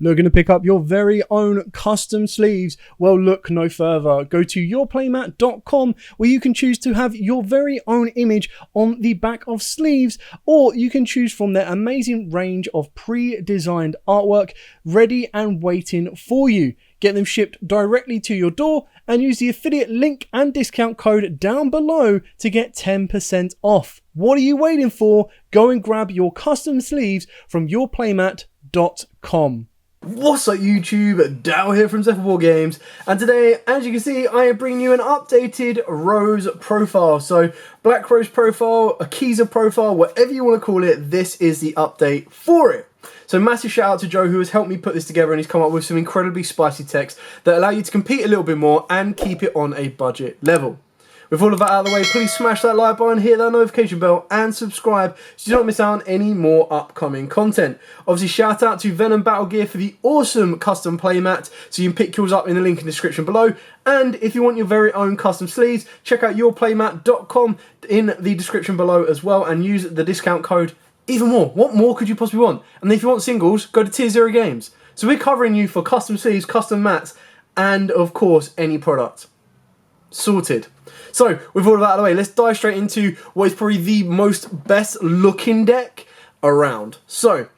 Looking to pick up your very own custom sleeves? Well, look no further. Go to yourplaymat.com where you can choose to have your very own image on the back of sleeves, or you can choose from their amazing range of pre-designed artwork ready and waiting for you. Get them shipped directly to your door and use the affiliate link and discount code down below to get 10% off. What are you waiting for? Go and grab your custom sleeves from yourplaymat.com. What's up YouTube, Dow here from Zephyr Games, and today, as you can see, I am bringing you an updated Rose profile. So, Black Rose profile, a Akiza profile, whatever you want to call it, this is the update for it. So massive shout out to Joe who has helped me put this together, and he's come up with some incredibly spicy text that allow you to compete a little bit more and keep it on a budget level. With all of that out of the way, please smash that like button, hit that notification bell and subscribe so you don't miss out on any more upcoming content. Obviously shout out to Venom Battle Gear for the awesome custom playmat, so you can pick yours up in the link in the description below. And if you want your very own custom sleeves, check out yourplaymat.com in the description below as well and use the discount code even more. What more could you possibly want? And if you want singles, go to Tier 0 Games. So we're covering you for custom sleeves, custom mats, and of course any product. Sorted. So, with all of that out of the way, let's dive straight into what is probably the most best looking deck around. So,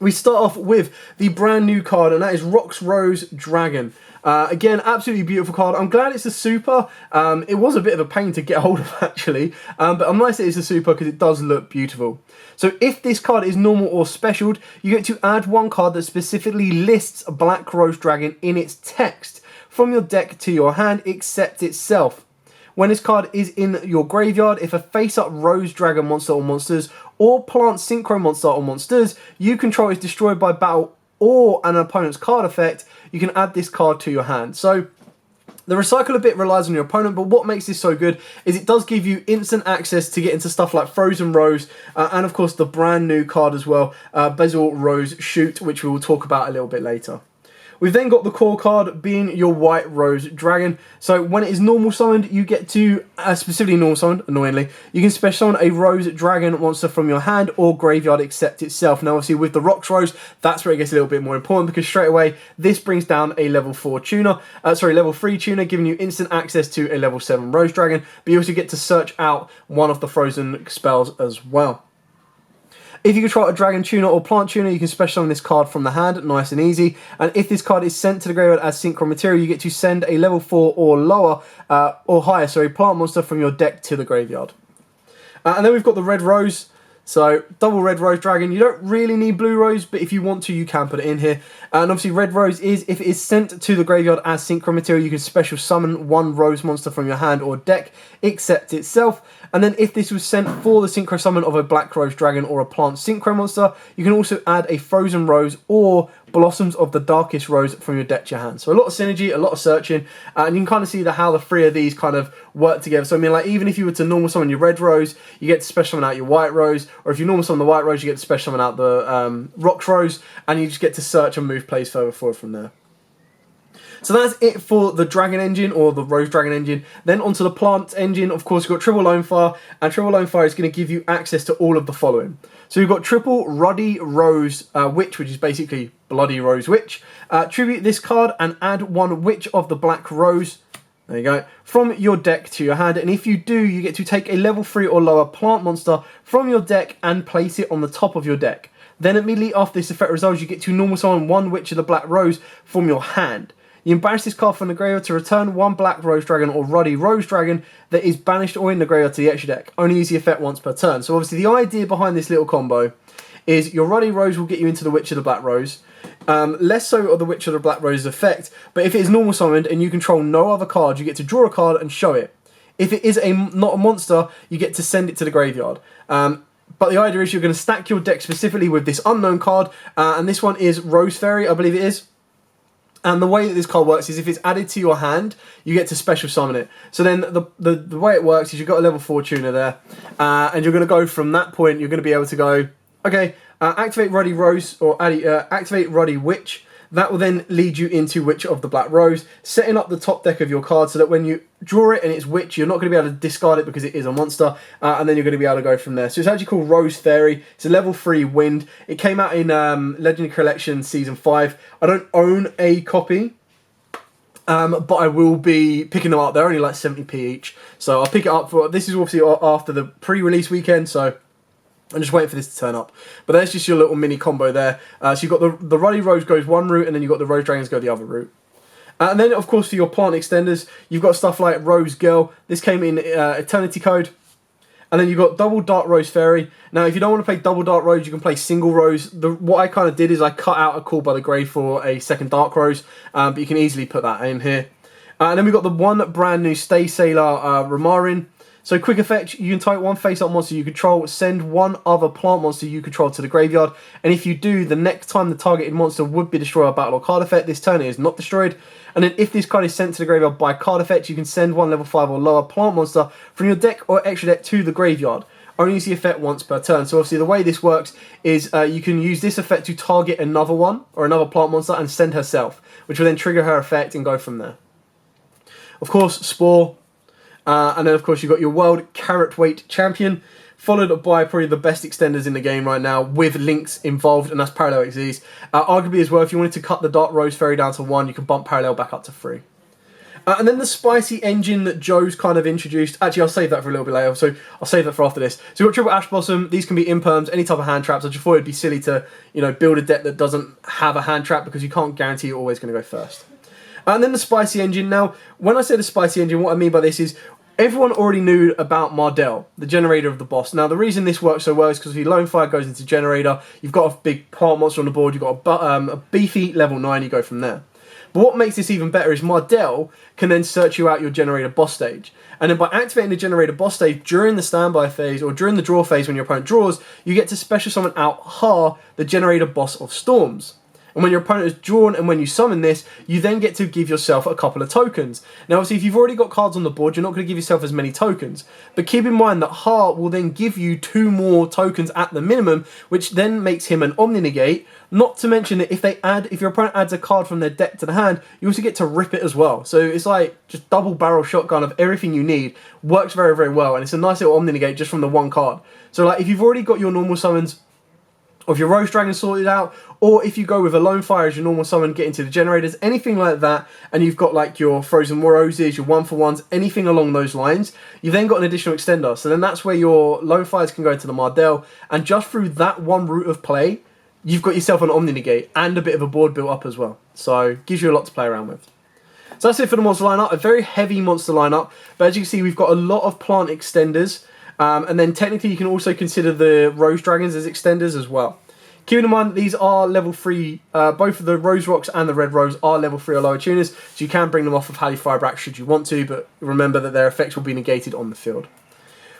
we start off with the brand new card, and that is Crossroads Dragon. Again, absolutely beautiful card. I'm glad it's a super. It was a bit of a pain to get hold of actually, but I'm nice that it's a super because it does look beautiful. So if this card is normal or specialed, you get to add one card that specifically lists Black Rose Dragon in its text from your deck to your hand, except itself. When this card is in your graveyard, if a face-up Rose Dragon monster or monsters, or plant synchro monster or monsters you control is destroyed by battle or an opponent's card effect, you can add this card to your hand. So the recycle a bit relies on your opponent, but what makes this so good is it does give you instant access to get into stuff like Frozen Rose, and of course the brand new card as well, Bezel Rose Shoot, which we will talk about a little bit later. We've then got the core card being your White Rose Dragon. So when it is normal summoned, you get to, specifically normal summoned, annoyingly, you can special summon a Rose Dragon monster from your hand or graveyard except itself. Now obviously with the Crossroads, that's where it gets a little bit more important because straight away, this brings down a level 4 tuner, level 3 tuner, giving you instant access to a level 7 Rose Dragon, but you also get to search out one of the Frozen spells as well. If you control a Dragon Tuner or Plant Tuner, you can special summon this card from the hand, nice and easy. And if this card is sent to the graveyard as synchro material, you get to send a level 4 or lower, or higher, plant monster from your deck to the graveyard. And then we've got the Red Rose. So, double Red Rose Dragon. You don't really need Blue Rose, but if you want to, you can put it in here. And obviously, Red Rose is, if it is sent to the graveyard as synchro material, you can special summon one Rose monster from your hand or deck, except itself. And then if this was sent for the synchro summon of a Black Rose Dragon or a plant synchro monster, you can also add a Frozen Rose or Blossoms of the Darkest Rose from your deck to your hand. So a lot of synergy, a lot of searching, and you can kind of see how the three of these kind of work together. So I mean, like, even if you were to normal summon your Red Rose, you get to special summon out your White Rose, or if you normal summon the White Rose, you get to special summon out the Crossroads, and you just get to search and move plays further forward from there. So that's it for the Dragon engine, or the Rose Dragon engine. Then onto the Plant engine, of course, you've got Triple Lone Fire, and Triple Lone Fire is going to give you access to all of the following. So you've got Triple Ruddy Rose Witch, which is basically Bloody Rose Witch. Tribute this card and add one Witch of the Black Rose, there you go, from your deck to your hand. And if you do, you get to take a level 3 or lower plant monster from your deck and place it on the top of your deck. Then immediately after this effect resolves, you get to normal summon one Witch of the Black Rose from your hand. You can banish this card from the graveyard to return one Black Rose Dragon or Ruddy Rose Dragon that is banished or in the graveyard to the extra deck. Only use the effect once per turn. So obviously the idea behind this little combo is your Ruddy Rose will get you into the Witch of the Black Rose. Less so of the Witch of the Black Rose's effect, but if it is normal summoned and you control no other card, you get to draw a card and show it. If it is not a monster, you get to send it to the graveyard. But the idea is you're going to stack your deck specifically with this unknown card, and this one is Rose Fairy, I believe it is. And the way that this card works is if it's added to your hand, you get to special summon it. So then the way it works is you've got a level 4 tuner there, and you're going to go from that point, you're going to be able to go, okay, activate Ruddy Rose, or activate Ruddy Witch. That will then lead you into Witch of the Black Rose, setting up the top deck of your card so that when you draw it and it's Witch, you're not going to be able to discard it because it is a monster, and then you're going to be able to go from there. So it's actually called Rose Fairy. It's a level 3 wind. It came out in Legendary Collection Season 5. I don't own a copy, but I will be picking them up. They're only like 70p each, so I'll pick it up for... This is obviously after the pre-release weekend, so I'm just waiting for this to turn up. But there's just your little mini combo there. So you've got the Ruddy Rose goes one route, and then you've got the Rose Dragons go the other route. And then, of course, for your plant extenders, you've got stuff like Rose Girl. This came in Eternity Code. And then you've got double Dark Rose Fairy. Now, if you don't want to play double Dark Rose, you can play single Rose. What I kind of did is I cut out a Call by the Grave for a second Dark Rose. But you can easily put that in here. And then we've got the one brand new Stay Sailor Ramarin. So quick effect, you can type one face-up monster you control, send one other plant monster you control to the graveyard, and if you do, the next time the targeted monster would be destroyed by battle or card effect, this turn it is not destroyed. And then if this card is sent to the graveyard by card effect, you can send one level 5 or lower plant monster from your deck or extra deck to the graveyard. Only use the effect once per turn. So obviously the way this works is you can use this effect to target another one, or another plant monster, and send herself, which will then trigger her effect and go from there. Of course, Spore. And then, of course, you've got your World Carrot Weight Champion, followed by probably the best extenders in the game right now, with links involved, and that's Parallel XZs. Arguably as well, if you wanted to cut the Dark Rose Fairy down to 1, you can bump Parallel back up to 3. And then the spicy engine that Joe's kind of introduced. Actually, I'll save that for a little bit later, so I'll save that for after this. So we've got Triple Ash Blossom. These can be imperms, any type of hand traps. I just thought it'd be silly to, build a deck that doesn't have a hand trap, because you can't guarantee you're always going to go first. And then the spicy engine. Now, when I say the spicy engine, what I mean by this is everyone already knew about Mardell, the generator of the boss. Now, the reason this works so well is because if your Lone Fire goes into generator, you've got a big plant monster on the board, you've got a beefy level 9, you go from there. But what makes this even better is Mardell can then search you out your generator boss stage. And then by activating the generator boss stage during the standby phase or during the draw phase when your opponent draws, you get to special summon out Ha, the generator boss of storms. And when your opponent is drawn and when you summon this, you then get to give yourself a couple of tokens. Now, obviously, if you've already got cards on the board, you're not going to give yourself as many tokens. But keep in mind that Heart will then give you 2 more tokens at the minimum, which then makes him an Omni-Negate. Not to mention that if your opponent adds a card from their deck to the hand, you also get to rip it as well. So it's like just double barrel shotgun of everything you need. Works very, very well. And it's a nice little Omni-Negate just from the one card. So like if you've already got your normal summons, or if your Rose Dragon sorted out, or if you go with a Lone Fire as your normal summon, get into the generators, anything like that, and you've got like your Frozen Roses, your 1-for-1s, anything along those lines, you've then got an additional extender. So then that's where your Lone Fires can go to the Mardell, and just through that one route of play, you've got yourself an Omni-Negate and a bit of a board built up as well. So gives you a lot to play around with. So that's it for the monster lineup, a very heavy monster lineup, but as you can see, we've got a lot of plant extenders. And then technically you can also consider the Rose Dragons as extenders as well. Keeping in mind that these are level 3, both of the Rose Rocks and the Red Rose are level 3 or lower tuners, so you can bring them off of Halley Firebrack should you want to, but remember that their effects will be negated on the field.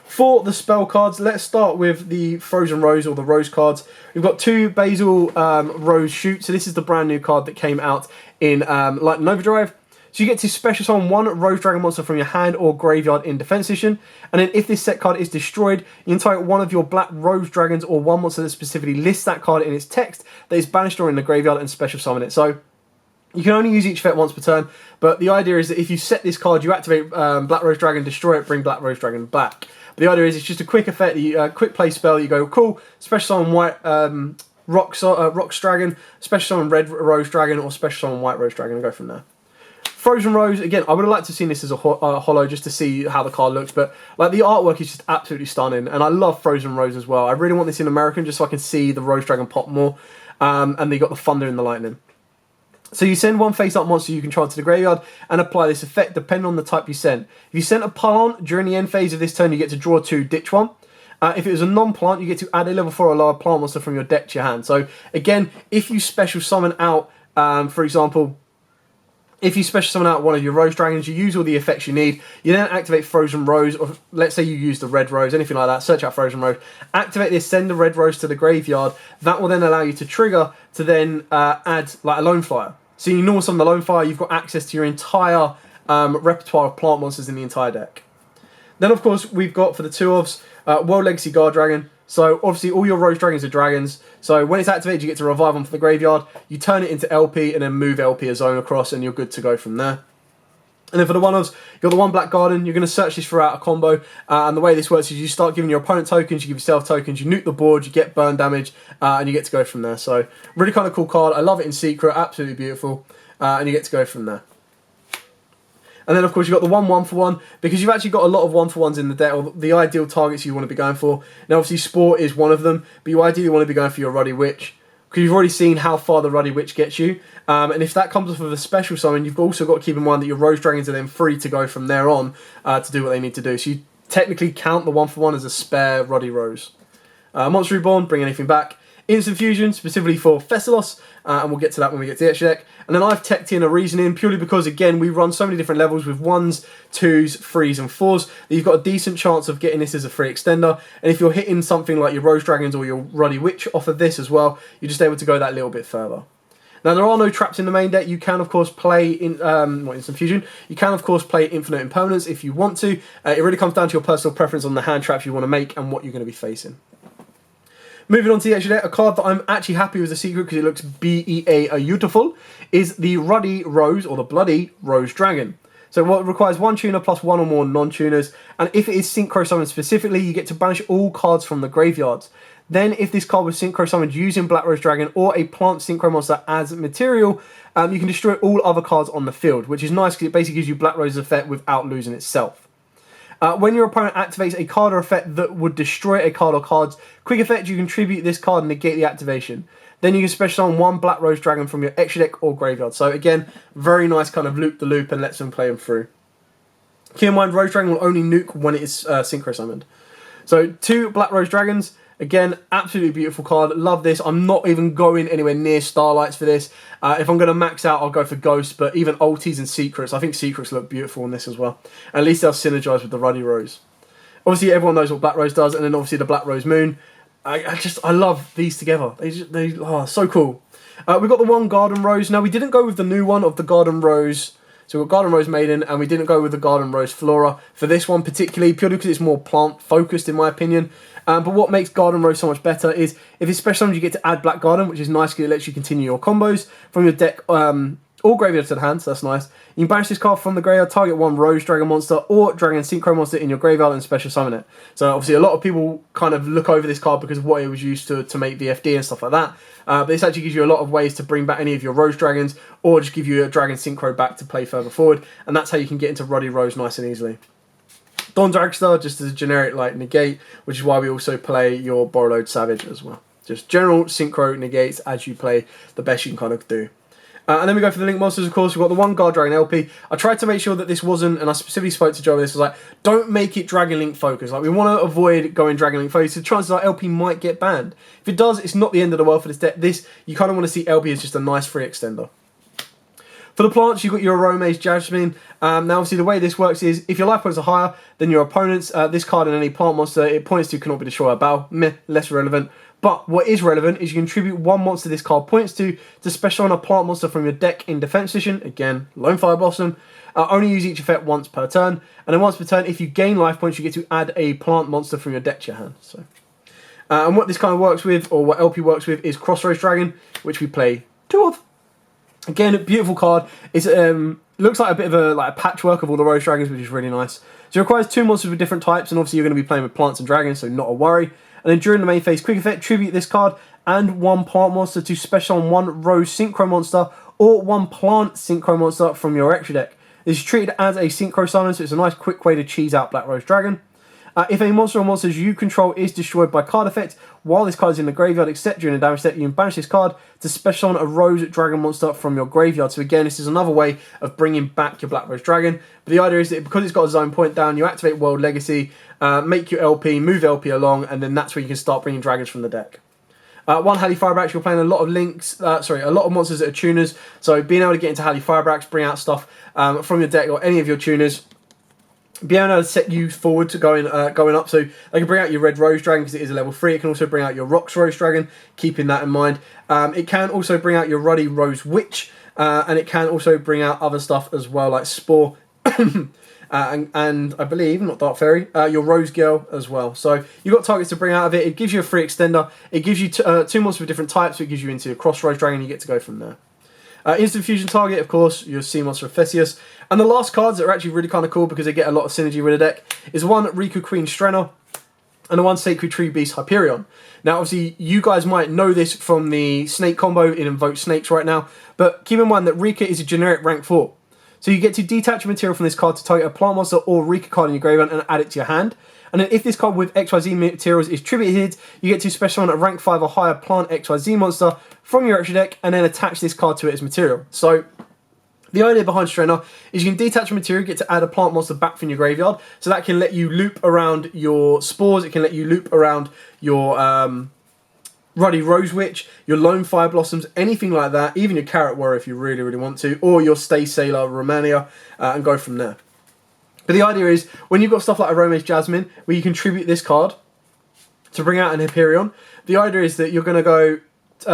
For the spell cards, let's start with the Frozen Rose or the Rose cards. We've got 2 Basil Rose Shoot, so this is the brand new card that came out in Lightning Overdrive. So you get to special summon 1 Rose Dragon monster from your hand or graveyard in defense position. And then if this set card is destroyed, you can target one of your black Rose Dragons or one monster that specifically lists that card in its text that is banished or in the graveyard and special summon it. So you can only use each effect once per turn, but the idea is that if you set this card, you activate Black Rose Dragon, destroy it, bring Black Rose Dragon back. But the idea is it's just a quick effect, quick play spell, you go, cool, special summon White Rocks Dragon, special summon Red Rose Dragon, or special summon White Rose Dragon, and go from there. Frozen Rose, again, I would have liked to have seen this as a holo just to see how the card looks, but like the artwork is just absolutely stunning, and I love Frozen Rose as well. I really want this in American just so I can see the Rose Dragon pop more, and they got the thunder and the lightning. So you send 1 face-up monster you control to the graveyard and apply this effect depending on the type you sent. If you sent a plant during the end phase of this turn, you get to draw 2, ditch 1. If it was a non-plant, you get to add a level 4 or lower plant monster from your deck to your hand. So again, if you special summon out, for example, if you special summon out one of your Rose Dragons, you use all the effects you need, you then activate Frozen Rose, or let's say you use the Red Rose, anything like that, search out Frozen Rose, activate this, send the Red Rose to the graveyard, that will then allow you to trigger to then add like a Lone Fire. So you normal summon the Lone Fire, you've got access to your entire repertoire of plant monsters in the entire deck. Then of course we've got for the 2 ofs, World Legacy Guard Dragon, So obviously all your Rose Dragons are dragons. So when it's activated, you get to revive them from the graveyard. You turn it into LP and then move LP a zone across, and you're good to go from there. And then for the one-offs, you've got the one black garden. You're going to search this throughout a combo. And the way this works is you start giving your opponent tokens, you give yourself tokens, you nuke the board, you get burn damage, and you get to go from there. So really kind of cool card. I love it in secret. Absolutely beautiful. And you get to go from there. And then, of course, you've got the 1-1-for-1, because you've actually got a lot of 1-for-1s in the deck, or the ideal targets you want to be going for. Now, obviously, Sport is one of them, but you ideally want to be going for your Ruddy Witch, because you've already seen how far the Ruddy Witch gets you. And if that comes off of a special summon, you've also got to keep in mind that your Rose Dragons are then free to go from there on to do what they need to do. So you technically count the 1-for-1 as a spare Ruddy Rose. Monster Reborn, bring anything back. Instant Fusion, specifically for Thessalos, and we'll get to that when we get to the extra deck. And then I've teched in a Reasoning, purely because, again, we run so many different levels with 1s, 2s, 3s, and 4s, that you've got a decent chance of getting this as a free extender. And if you're hitting something like your Rose Dragons or your Ruddy Witch off of this as well, you're just able to go that little bit further. Now, there are no traps in the main deck. You can, of course, play Instant Fusion. You can, of course, play Infinite Impermanence if you want to. It really comes down to your personal preference on the hand traps you want to make and what you're going to be facing. Moving on to the extra deck, a card that I'm actually happy with the secret because it looks beautiful, is the Ruddy Rose, or the Bloody Rose Dragon. So what requires 1 tuner plus 1 or more non-tuners, and if it is Synchro Summoned specifically, you get to banish all cards from the graveyards. Then, if this card was Synchro Summoned using Black Rose Dragon or a plant Synchro monster as material, you can destroy all other cards on the field, which is nice because it basically gives you Black Rose's effect without losing itself. When your opponent activates a card or effect that would destroy a card or cards, quick effect, you can tribute this card and negate the activation. Then you can special summon 1 Black Rose Dragon from your extra deck or graveyard. So again, very nice kind of loop the loop and lets them play them through. Keep in mind, Rose Dragon will only nuke when it is Synchro Summoned. So 2 Black Rose Dragons. Again, absolutely beautiful card. Love this. I'm not even going anywhere near Starlights for this. If I'm going to max out, I'll go for Ghosts, but even Ultis and Secrets. I think Secrets look beautiful on this as well. At least they'll synergise with the Ruddy Rose. Obviously, everyone knows what Black Rose does, and then obviously the Black Rose Moon. I love these together. They are so cool. We've got the 1 Garden Rose. Now, we didn't go with the new one of the Garden Rose. So we've got Garden Rose Maiden, and we didn't go with the Garden Rose Flora for this one particularly, purely because it's more plant-focused in my opinion. But what makes Garden Rose so much better is, if it's special summons, you get to add Black Garden, which is nice because it lets you continue your combos from your deck or graveyard to the hand, so that's nice. You can banish this card from the graveyard, target 1 Rose Dragon monster or Dragon Synchro monster in your graveyard and special summon it. So obviously a lot of people kind of look over this card because of what it was used to make VFD and stuff like that. But this actually gives you a lot of ways to bring back any of your Rose Dragons or just give you a Dragon Synchro back to play further forward. And that's how you can get into Ruddy Rose nice and easily. Dawn Dragster, just as a generic like negate, which is why we also play your Borrowed Savage as well. Just general synchro negates as you play, the best you can kind of do. And then we go for the Link monsters, of course. We've got the 1 Guard Dragon LP. I tried to make sure that this wasn't, and I specifically spoke to Joe with this, was like, don't make it Dragon Link focused. Like, we want to avoid going Dragon Link focused. So chances are LP might get banned. If it does, it's not the end of the world for this deck. You kind of want to see LP as just a nice free extender. For the plants, you've got your Aromaze Jasmine. Now, obviously, the way this works is, if your life points are higher than your opponent's, this card and any plant monster it points to cannot be destroyed by battle. Meh, less relevant. But what is relevant is you can tribute 1 monster this card points to special on a plant monster from your deck in defense position. Again, Lone Fire Blossom. Only use each effect once per turn. And then once per turn, if you gain life points, you get to add a plant monster from your deck to your hand. So, and what this kind of works with, or what LP works with, is Crossroads Dragon, which we play 2 of. Again, a beautiful card. It looks like a bit of a patchwork of all the Rose Dragons, which is really nice. So it requires 2 monsters with different types, and obviously you're going to be playing with plants and dragons, so not a worry. And then during the main phase, quick effect, tribute this card and 1 plant monster to special on 1 Rose Synchro monster or 1 plant Synchro monster from your extra deck. This is treated as a Synchro summon, so it's a nice quick way to cheese out Black Rose Dragon. If a monster or monsters you control is destroyed by card effect while this card is in the graveyard, except during a damage step, you can banish this card to special on a Rose Dragon monster from your graveyard. So again, this is another way of bringing back your Black Rose Dragon. But the idea is that because it's got a zone point down, you activate World Legacy, make your LP, move LP along, and then that's where you can start bringing dragons from the deck. 1 Halley Firebrax, you're playing a lot of a lot of monsters that are tuners. So being able to get into Halley Firebrax, bring out stuff from your deck or any of your tuners, be able to set you forward to going up. So they can bring out your Red Rose Dragon because it is a level 3. It can also bring out your Rocks Rose Dragon, keeping that in mind. It can also bring out your Ruddy Rose Witch, and it can also bring out other stuff as well, like Spore. and I believe, not Dark Fairy, your Rose Girl as well. So you've got targets to bring out of it. It gives you a free extender. It gives you 2 monsters with different types, so it gives you into Crossroads Dragon, you get to go from there. Instant fusion target, of course, your sea monster of Theseus. And the last cards that are actually really kind of cool because they get a lot of synergy with the deck is one Riku Queen Strenna and the one Sacred Tree Beast Hyperion. Now, obviously, you guys might know this from the Snake combo in Invoke Snakes right now, but keep in mind that Rika is a generic rank 4. So you get to detach a material from this card to target a plant monster or Rika card in your graveyard and add it to your hand. And then if this card with XYZ materials is tributed, you get to special summon a rank 5 or higher plant XYZ monster from your extra deck and then attach this card to it as material. So the idea behind Strenna is you can detach a material, get to add a plant monster back from your graveyard. So that can let you loop around your spores, it can let you loop around your Ruddy Rose Witch, your Lone Fire Blossoms, anything like that, even your Carrot Warrior if you really, really want to, or your Stay Sailor Romania, and go from there. But the idea is, when you've got stuff like Aroma's Jasmine, where you contribute this card to bring out an Hyperion, the idea is that you're going to go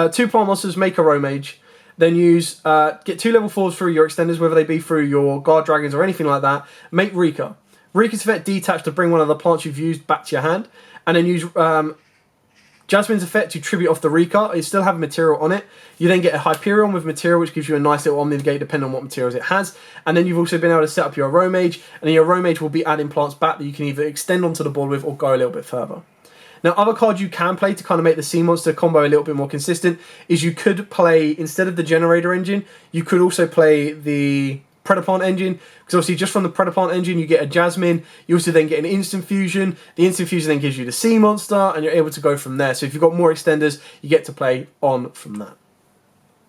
2 plant monsters, make a Romage, then use get 2 level 4s through your extenders, whether they be through your Guard Dragons or anything like that, make Rika. Rika's effect detach to bring one of the plants you've used back to your hand, and then use Jasmine's effect to tribute off the Rika. It still have material on it. You then get a Hyperion with material, which gives you a nice little Omni Negate depending on what materials it has. And then you've also been able to set up your Romage, and then your Romage will be adding plants back that you can either extend onto the board with or go a little bit further. Now, other cards you can play to kind of make the Sea Monster combo a little bit more consistent is you could play, instead of the Generator engine, you could also play the Predaplant engine, because obviously just from the Predaplant engine you get a Jasmine, you also then get an Instant Fusion, the Instant Fusion then gives you the Sea Monster, and you're able to go from there. So if you've got more extenders, you get to play on from that.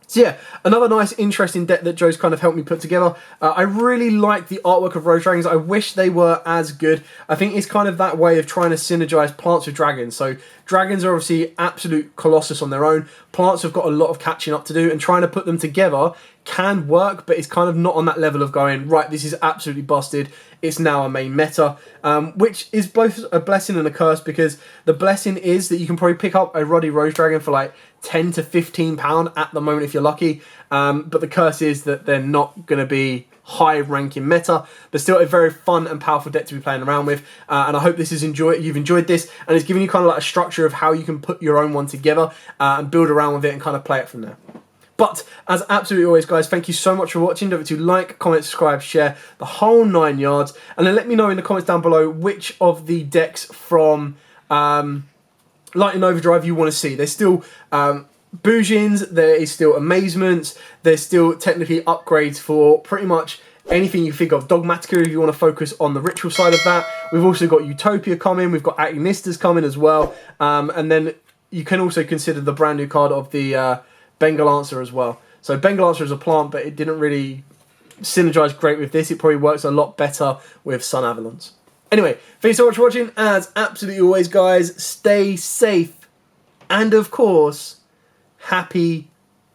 So yeah, another nice interesting deck that Joe's kind of helped me put together. I really like the artwork of Rose Dragons. I wish they were as good. I think it's kind of that way of trying to synergize plants with dragons. So dragons are obviously absolute colossus on their own. Plants have got a lot of catching up to do, and trying to put them together can work, but it's kind of not on that level of going, right, this is absolutely busted, it's now a main meta, which is both a blessing and a curse, because the blessing is that you can probably pick up a Ruddy Rose Dragon for like £10 to £15 at the moment if you're lucky, but the curse is that they're not going to be high ranking meta, but still a very fun and powerful deck to be playing around with, and I hope this is you've enjoyed this, and it's giving you kind of like a structure of how you can put your own one together and build around with it and kind of play it from there. But, as absolutely always, guys, thank you so much for watching. Don't forget to like, comment, subscribe, share, the whole 9 yards. And then let me know in the comments down below which of the decks from Lightning Overdrive you want to see. There's still Boujins, there is still Amazements, there's still technically upgrades for pretty much anything you think of. Dogmatica, if you want to focus on the ritual side of that. We've also got Utopia coming, we've got Agnistas coming as well. And then you can also consider the brand new card of the Bengal Answer as well. So Bengal Answer is a plant, but it didn't really synergize great with this. It probably works a lot better with Sun Avalons. Anyway, thanks so much for watching. As absolutely always, guys, stay safe. And of course, happy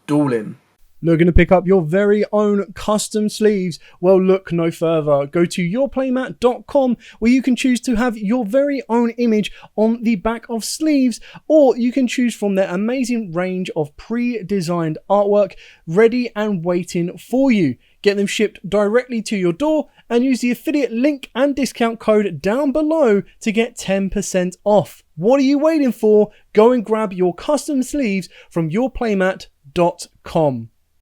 dueling. Looking to pick up your very own custom sleeves? Well, look no further. Go to yourplaymat.com, where you can choose to have your very own image on the back of sleeves, or you can choose from their amazing range of pre-designed artwork ready and waiting for you. Get them shipped directly to your door and use the affiliate link and discount code down below to get 10% off. What are you waiting for? Go and grab your custom sleeves from yourplaymat.com.